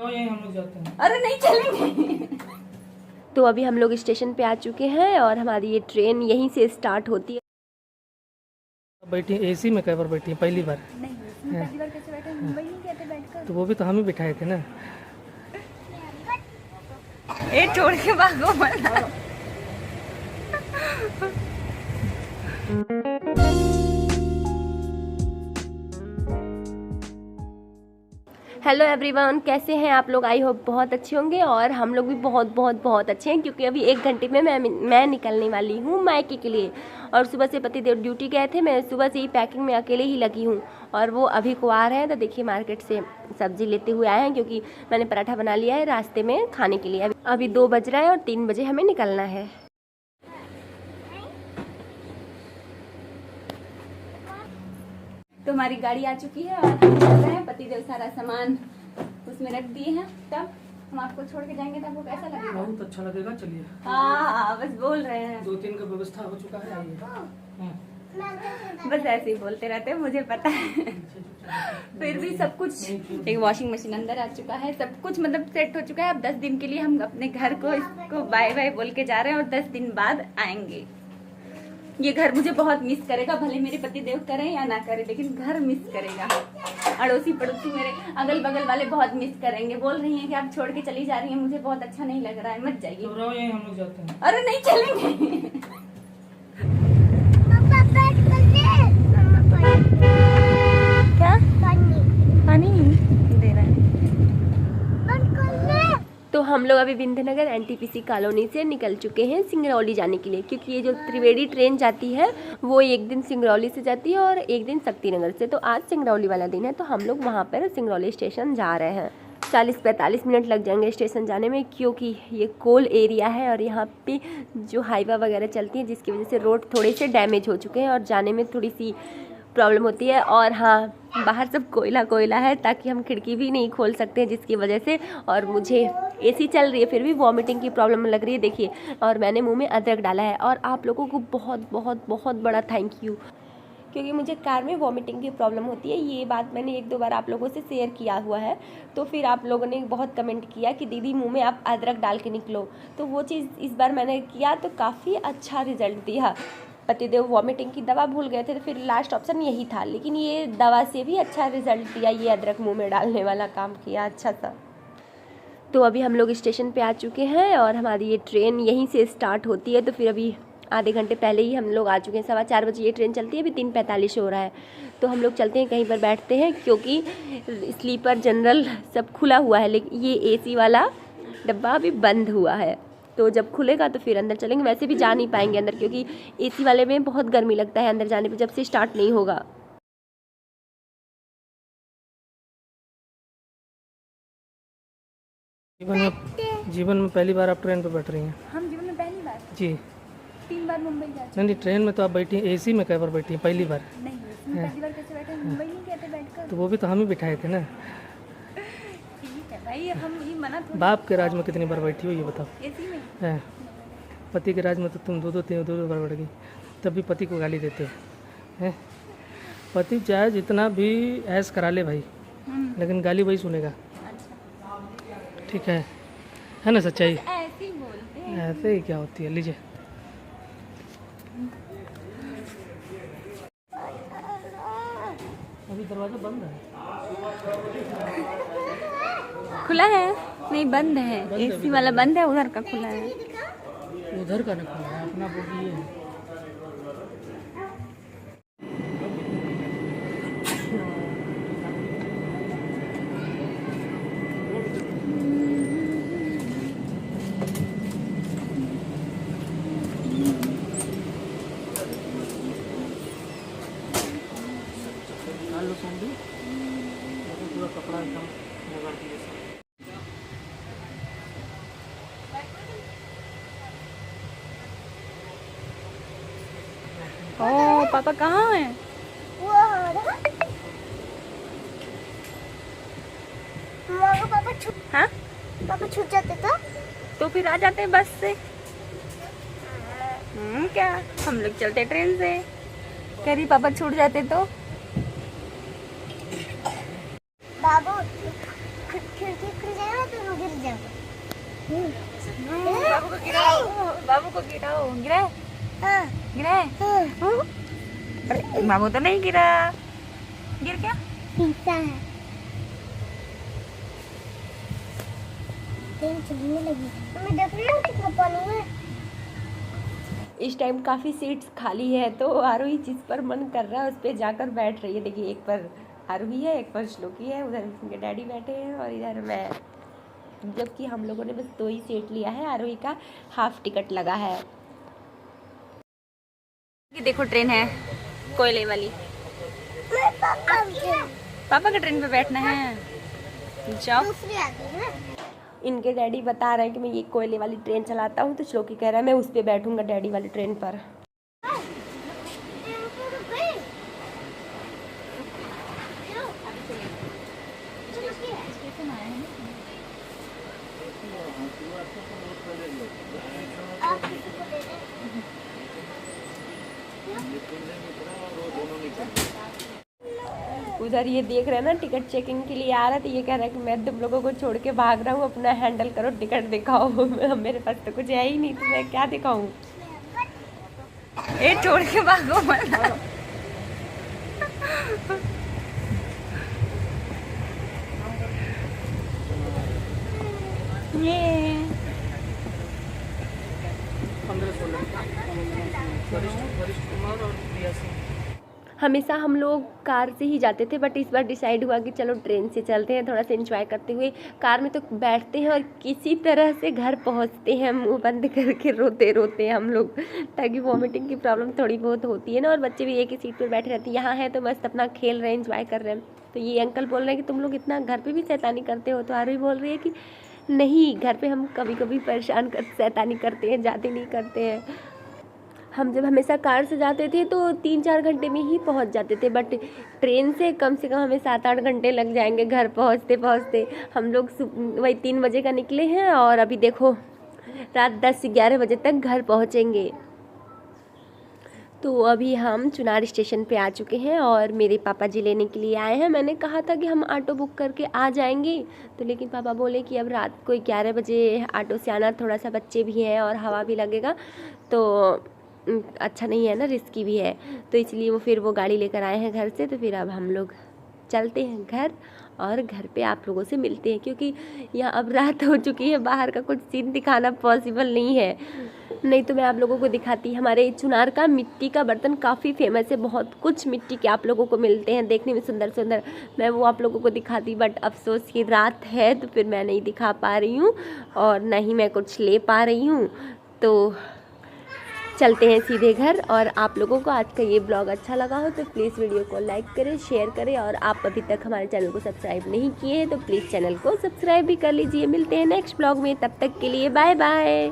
यहीं हम लोग जाते हैं। अरे नहीं चलेंगे। तो अभी हम लोग स्टेशन पे आ चुके हैं और हमारी ये ट्रेन यहीं से स्टार्ट होती है। बैठी एसी में कई बार बैठी पहली बार? नहीं, पहली बार कैसे बैठे? मुंबई नहीं कहते बैठकर? तो वो भी तो हम ही बिठाए थे ना। ए छोड़ के भागो मत। हेलो एवरीवन, कैसे हैं आप लोग? आई होप बहुत अच्छे होंगे और हम लोग भी बहुत बहुत बहुत अच्छे हैं, क्योंकि अभी 1 घंटे में मैं निकलने वाली हूँ मायके के लिए। और सुबह से पतिदेव ड्यूटी गए थे, मैं सुबह से ही पैकिंग में अकेले ही लगी हूँ और वो अभी को आ रहे हैं। तो देखिए मार्केट से सब्जी लेते हुए आए हैं, क्योंकि मैंने पराठा बना लिया है रास्ते में खाने के लिए। अभी 2 बज रहा है और 3 बजे हमें निकलना है। तो हमारी गाड़ी आ चुकी है और हम चल रहे हैं। पतिदेव सारा सामान उसमें रख दिए हैं, तब हम आपको छोड़ के जाएंगे। तो आपको कैसा लगेगा? बहुत अच्छा लगेगा, चलिए। हाँ, बस बोल रहे हैं। 2-3 का व्यवस्था हो चुका है, आइए। बस ऐसे ही बोलते रहते हैं, मुझे पता है। फिर भी सब कुछ, एक वॉशिंग मशीन अंदर आ चुका है, सब कुछ मतलब सेट हो चुका है। अब 10 दिन के लिए हम अपने घर को इसको बाय बाय बोल के जा रहे हैं और 10 दिन बाद आएंगे। ये घर मुझे बहुत मिस करेगा, भले मेरे पति देव करें या ना करें, लेकिन घर मिस करेगा। अड़ोसी पड़ोसी मेरे अगल बगल वाले बहुत मिस करेंगे। बोल रही हैं कि आप छोड़ के चली जा रही हैं, मुझे बहुत अच्छा नहीं लग रहा है, मत जाइए। तो यहीं हम लोग जाते हैं। अरे नहीं चलेंगे। क्या पानी दे रहा है? तो हम लोग अभी विंध्यनगर एनटीपीसी कॉलोनी से निकल चुके हैं सिंगरौली जाने के लिए, क्योंकि ये जो त्रिवेणी ट्रेन जाती है वो एक दिन सिंगरौली से जाती है और एक दिन शक्तिनगर से। तो आज सिंगरौली वाला दिन है, तो हम लोग वहाँ पर सिंगरौली स्टेशन जा रहे हैं। 40-45 मिनट लग जाएंगे स्टेशन जाने में, क्योंकि ये कोल एरिया है और यहाँ पे जो हाईवा वगैरह चलती है, जिसकी वजह से रोड थोड़े से डैमेज हो चुके हैं और जाने में थोड़ी सी प्रॉब्लम होती है। और हाँ, बाहर सब कोयला कोयला है, ताकि हम खिड़की भी नहीं खोल सकते हैं, जिसकी वजह से। और मुझे एसी चल रही है, फिर भी वॉमिटिंग की प्रॉब्लम लग रही है, देखिए। और मैंने मुंह में अदरक डाला है। और आप लोगों को बहुत बहुत बहुत बड़ा थैंक यू, क्योंकि मुझे कार में वॉमिटिंग की प्रॉब्लम होती है। ये बात मैंने 1-2 बार आप लोगों से शेयर किया हुआ है। तो फिर आप लोगों ने बहुत कमेंट किया कि दीदी मुंह में आप अदरक डाल के निकलो। तो वो चीज़ इस बार मैंने किया, तो काफ़ी अच्छा रिजल्ट दिया। पतिदेव वॉमिटिंग की दवा भूल गए थे, तो फिर लास्ट ऑप्शन यही था, लेकिन ये दवा से भी अच्छा रिजल्ट दिया। ये अदरक मुंह में डालने वाला काम किया अच्छा सा। तो अभी हम लोग स्टेशन पे आ चुके हैं और हमारी ये ट्रेन यहीं से स्टार्ट होती है। तो फिर अभी आधे घंटे पहले ही हम लोग आ चुके हैं। 4:15 बजे ये ट्रेन चलती है, अभी 3:45 हो रहा है। तो हम लोग चलते हैं, कहीं पर बैठते हैं, क्योंकि स्लीपर जनरल सब खुला हुआ है, लेकिन ये एसी वाला डब्बा अभी बंद हुआ है। तो जब खुलेगा तो फिर अंदर चलेंगे। वैसे भी जा नहीं पाएंगे अंदर, क्योंकि एसी वाले में बहुत गर्मी लगता है अंदर जाने पे, जब से स्टार्ट नहीं होगा। जीवन में पहली बार आप ट्रेन पे बैठ रही हैं? हम जीवन में पहली बार जी। 3 बार मुंबई जा चुके। नहीं, ट्रेन में तो आप बैठी एसी में कई बार बैठी पहली बार? नहीं, पहली बार कैसे बैठे? मुंबई नहीं कहते बैठकर? तो वो भी तो हम ही बिठाए थे ना। ठीक है भाई, हम ये मना थोड़ी। बाप के राज में कितनी बार बैठी हो, ये बताओ? एसी में। है, पति के राज में तो तुम 2-2 बार बैठ गई, तब भी पति को गाली देते हैं। पति चाहे जितना भी ऐश करा ले भाई, लेकिन गाली वही सुनेगा। ठीक है ना? सच्चाई ऐसे ही बोलते हैं। ऐसे ही क्या होती है। लीजिए। अभी दरवाजा बंद है। खुला है? नहीं, बंद है। एसी वाला बंद है, उधर का खुला है। उधर का नहीं खुला है, अपना बोगी ये है। पूरा कपड़ा एकदम रगड़ दिए सब। ओ पापा कहाँ हैं? हाँ, पापा छूट जाते तो फिर आ जाते बस से। क्या हम लोग चलते ट्रेन से? कह रही पापा छूट जाते तो। बाबू खिड़की खुल जाएगा बाबू को गिराओ, बाबू को गिराओ। गिरा गिरा अरे बाबू तो नहीं गिरा। गिर क्या? इस टाइम काफ़ी सीट्स खाली है तो आरोही जिस पर मन कर रहा है उस पर जाकर बैठ रही है। देखिए, एक पर आरोही है, एक पर श्लोकी है, उधर उनके डैडी बैठे हैं और इधर मैं। जबकि हम लोगों ने बस 2 ही सीट लिया है, आरोही का हाफ टिकट लगा है। ये देखो ट्रेन है कोयले वाली। पापा के ट्रेन पे बैठना है, जाओ। इनके डैडी बता रहे हैं कि मैं ये कोयले वाली ट्रेन चलाता हूँ, तो श्लोकी कह रहा है मैं उस पर बैठूंगा डैडी वाली ट्रेन पर। उधर ये देख रहे हैं ना, टिकट चेकिंग के लिए आ रहा था। ये कह रहा है कि मैं तुम लोगों को छोड़ के भाग रहा हूँ, अपना हैंडल करो, टिकट दिखाओ। मेरे पास तो कुछ है ही नहीं, तो मैं क्या दिखाऊं? ए छोड़ के भागो मत। ये हमेशा हम लोग कार से ही जाते थे, बट इस बार डिसाइड हुआ कि चलो ट्रेन से चलते हैं, थोड़ा सा एंजॉय करते हुए। कार में तो बैठते हैं और किसी तरह से घर पहुंचते हैं मुंह बंद करके रोते रोते हम लोग, ताकि वॉमिटिंग की प्रॉब्लम थोड़ी बहुत होती है ना। और बच्चे भी एक ही सीट पर बैठे रहते हैं। यहाँ है तो मस्त अपना खेल रहे हैं, एंजॉय कर रहे हैं। तो ये अंकल बोल रहे हैं कि तुम लोग इतना घर पर भी शैतानी करते हो, तो आरोही बोल रही है कि नहीं, घर पर हम कभी कभी शैतानी करते हैं, ज़्यादा नहीं करते हैं। हम जब हमेशा कार से जाते थे तो 3-4 घंटे में ही पहुंच जाते थे, बट ट्रेन से कम हमें 7-8 घंटे लग जाएंगे घर पहुंचते पहुंचते। हम लोग वही 3 बजे का निकले हैं और अभी देखो रात 10-11 बजे तक घर पहुंचेंगे। तो अभी हम चुनार स्टेशन पे आ चुके हैं और मेरे पापा जी लेने के लिए आए हैं। मैंने कहा था कि हम ऑटो बुक करके आ जाएंगे, तो लेकिन पापा बोले कि अब रात को 11 बजे ऑटो से आना, थोड़ा सा बच्चे भी हैं और हवा भी लगेगा तो अच्छा नहीं है ना, रिस्की भी है। तो इसलिए वो गाड़ी लेकर आए हैं घर से। तो फिर अब हम लोग चलते हैं घर और घर पे आप लोगों से मिलते हैं, क्योंकि यहाँ अब रात हो चुकी है, बाहर का कुछ सीन दिखाना पॉसिबल नहीं है। नहीं तो मैं आप लोगों को दिखाती। हमारे चुनार का मिट्टी का बर्तन काफ़ी फेमस है, बहुत कुछ मिट्टी के आप लोगों को मिलते हैं देखने में सुंदर सुंदर, मैं वो आप लोगों को दिखाती। बट अफसोस कि रात है तो फिर मैं नहीं दिखा पा रही हूँ और ना ही मैं कुछ ले पा रही हूँ। तो चलते हैं सीधे घर। और आप लोगों को आज का ये ब्लॉग अच्छा लगा हो तो प्लीज़ वीडियो को लाइक करें, शेयर करें, और आप अभी तक हमारे चैनल को सब्सक्राइब नहीं किए हैं तो प्लीज़ चैनल को सब्सक्राइब भी कर लीजिए। मिलते हैं नेक्स्ट ब्लॉग में, तब तक के लिए बाय बाय।